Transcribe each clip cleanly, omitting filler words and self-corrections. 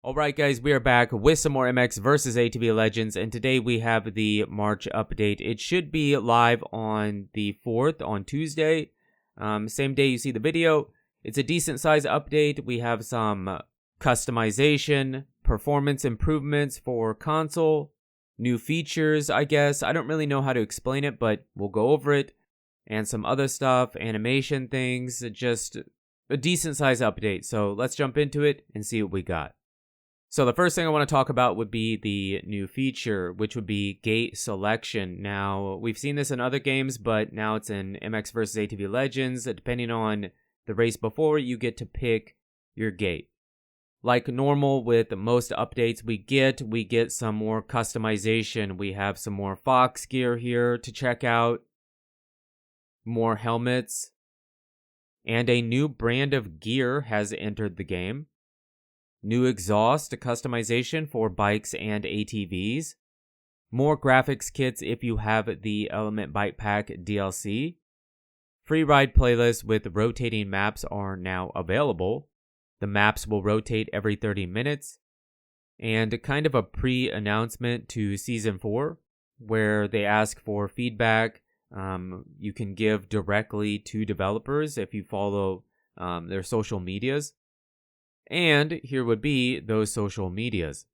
Alright guys, we are back with some more MX versus ATV Legends, and today we have the March update. It should be live on the 4th, on Tuesday. Same day you see the video. It's a decent size update. We have some customization, performance improvements for console, new features, I guess. I don't really know how to explain it, but we'll go over it. And some other stuff, animation things, just a decent size update. So let's jump into it and see what we got. So the first thing I want to talk about would be the new feature, which would be gate selection. Now, we've seen this in other games, but now it's in MX vs. ATV Legends. Depending on the race before, you get to pick your gate. Like normal with most updates we get some more customization. We have some more Fox gear here to check out, more helmets, and a new brand of gear has entered the game. New exhaust customization for bikes and ATVs. More graphics kits if you have the Element Bike Pack DLC. Free ride playlists with rotating maps are now available. The maps will rotate every 30 minutes. And kind of a pre-announcement to Season 4, where they ask for feedback. You can give directly to developers if you follow their social medias. And here would be those social medias.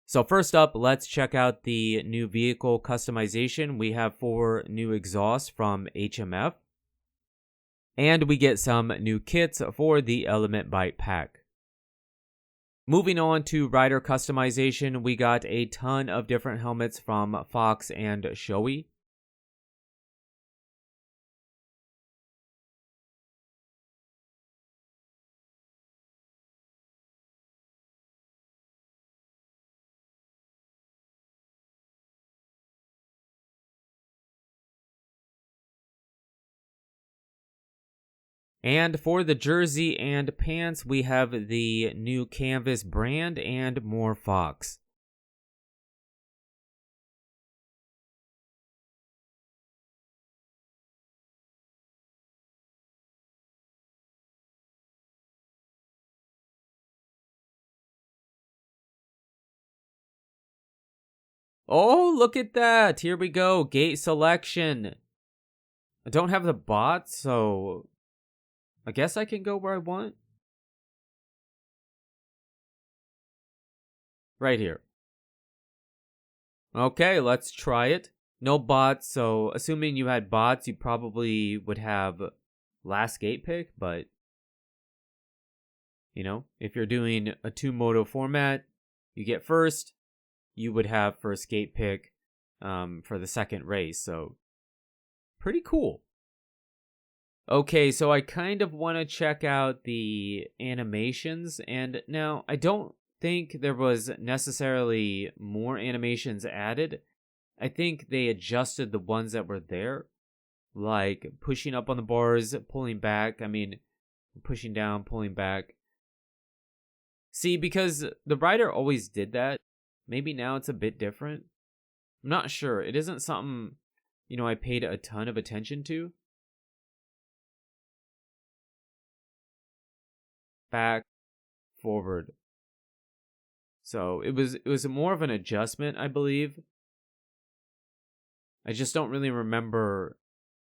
So first up, let's check out the new vehicle customization. We have 4 new exhausts from HMF. And we get some new kits for the Element Bike Pack. Moving on to rider customization, we got a ton of different helmets from Fox and Shoei. And for the jersey and pants, we have the new canvas brand and more Fox. Oh, look at that! Here we go, gate selection. I don't have the bot, so I guess I can go where I want. Right here. Okay, let's try it. No bots, so assuming you had bots, you probably would have last gate pick, but you know, if you're doing a 2-moto format, you get first, you would have first gate pick for the second race, so pretty cool. Okay, so I kind of want to check out the animations, and now I don't think there was necessarily more animations added. I think they adjusted the ones that were there, like pushing up on the bars, pulling back, pushing down, pulling back. See, because the rider always did that, maybe now it's a bit different. I'm not sure. It isn't something, I paid a ton of attention to. Back, forward. So it was more of an adjustment, I believe. I just don't really remember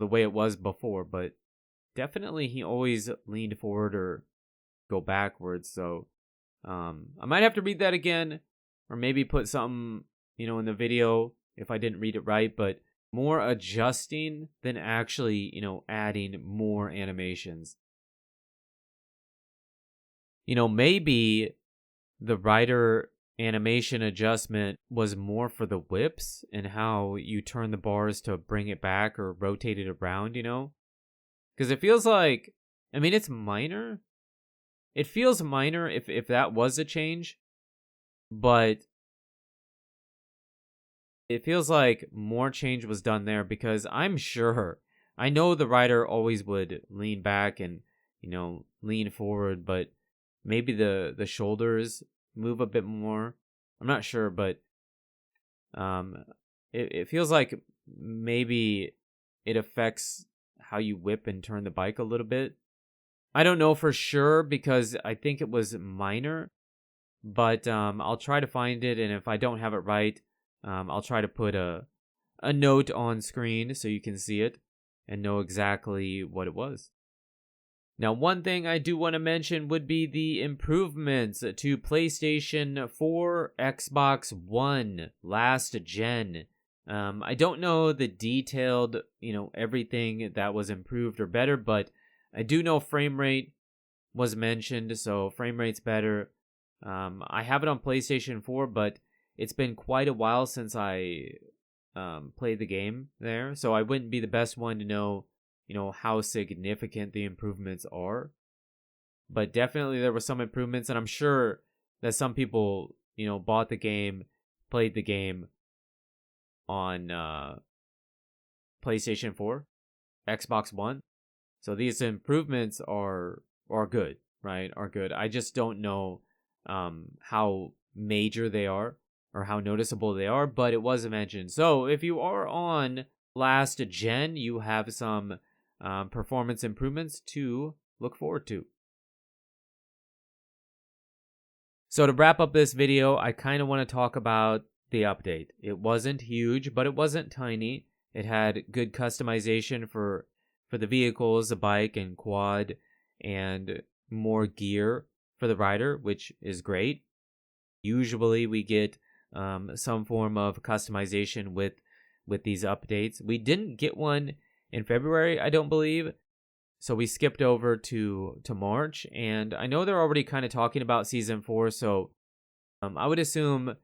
the way it was before, but definitely he always leaned forward or go backwards. So I might have to read that again, or maybe put something, in the video if I didn't read it right, but more adjusting than actually, adding more animations. Maybe the rider animation adjustment was more for the whips and how you turn the bars to bring it back or rotate it around, Because it feels like, it's minor. It feels minor if that was a change, but it feels like more change was done there because I know the rider always would lean back and, lean forward, but maybe the shoulders move a bit more. I'm not sure, but it feels like maybe it affects how you whip and turn the bike a little bit. I don't know for sure because I think it was minor, but I'll try to find it, and if I don't have it right, I'll try to put a note on screen so you can see it and know exactly what it was. Now, one thing I do want to mention would be the improvements to PlayStation 4, Xbox One, last gen. I don't know the detailed, everything that was improved or better, but I do know frame rate was mentioned, so frame rate's better. I have it on PlayStation 4, but it's been quite a while since I played the game there, so I wouldn't be the best one to know, how significant the improvements are. But definitely there were some improvements, and I'm sure that some people, bought the game, played the game on PlayStation 4, Xbox One. So these improvements are good, right? Are good. I just don't know how major they are or how noticeable they are, but it was mentioned. So if you are on last gen, you have some performance improvements to look forward to. So to wrap up this video, I kind of want to talk about the update. It wasn't huge, but it wasn't tiny. It had good customization for the vehicles, the bike and quad, and more gear for the rider, which is great. Usually we get some form of customization with these updates. We didn't get one in February, I don't believe. So we skipped over to March, and I know they're already kind of talking about Season 4, so I would assume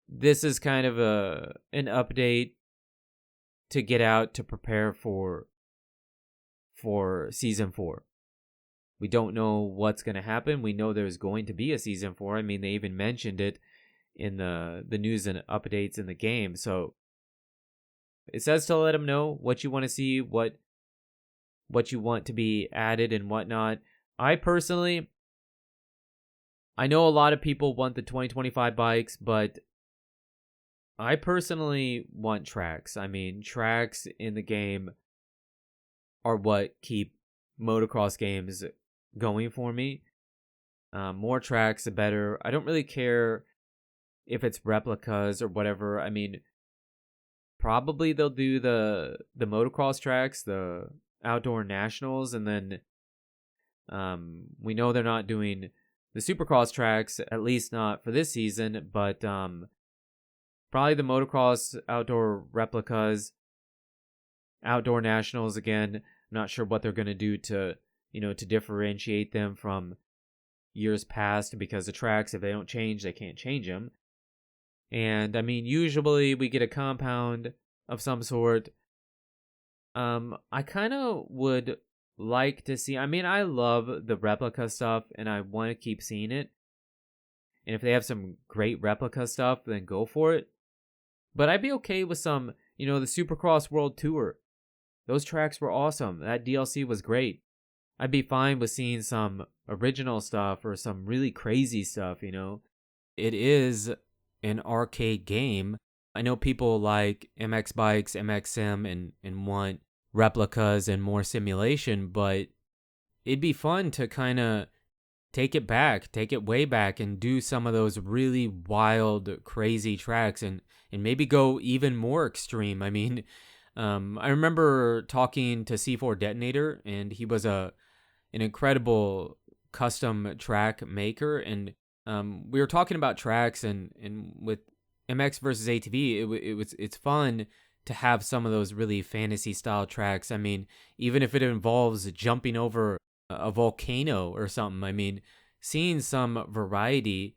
this is kind of an update to get out to prepare for Season 4. We don't know what's going to happen. We know there's going to be a Season 4. I mean, they even mentioned it in the news and updates in the game. So it says to let them know what you want to see, what you want to be added and whatnot. I know a lot of people want the 2025 bikes, but I personally want tracks. I mean, tracks in the game are what keep motocross games going for me. More tracks, the better. I don't really care if it's replicas or whatever. I mean, probably they'll do the motocross tracks, the outdoor nationals, and then we know they're not doing the supercross tracks, at least not for this season, but probably the motocross outdoor replicas, outdoor nationals again. I'm not sure what they're going to do to differentiate them from years past, because the tracks, if they don't change, they can't change them. And I mean, usually we get a compound of some sort. I kind of would like to see, I mean, I love the replica stuff and I want to keep seeing it. And if they have some great replica stuff, then go for it. But I'd be okay with some, the Supercross World Tour. Those tracks were awesome. That DLC was great. I'd be fine with seeing some original stuff or some really crazy stuff, It is an arcade game. I know people like MX Bikes, MX Sim, and want replicas and more simulation, but it'd be fun to kind of take it way back and do some of those really wild, crazy tracks and maybe go even more extreme. I mean, I remember talking to C4 Detonator, and he was an incredible custom track maker, and we were talking about tracks, and with MX versus ATV, it's fun to have some of those really fantasy style tracks. I mean, even if it involves jumping over a volcano or something, I mean, seeing some variety,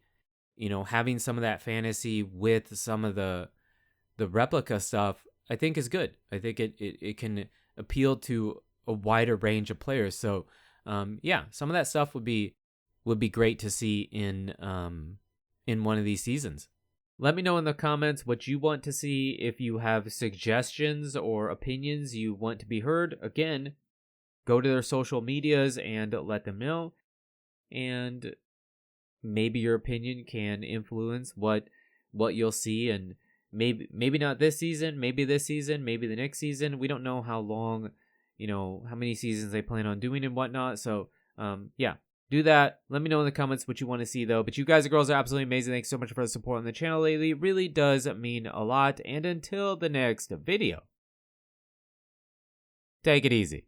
having some of that fantasy with some of the replica stuff, I think is good. I think it can appeal to a wider range of players. So yeah, some of that stuff would be great to see in one of these seasons. Let me know in the comments what you want to see. If you have suggestions or opinions you want to be heard, again, go to their social medias and let them know. And maybe your opinion can influence what you'll see, and maybe not this season, maybe this season, maybe the next season. We don't know how long, how many seasons they plan on doing and whatnot. So yeah, Do that. Let me know in the comments what you want to see, though. But you guys and girls are absolutely amazing. Thanks so much for the support on the channel lately. It really does mean a lot. And until the next video, take it easy.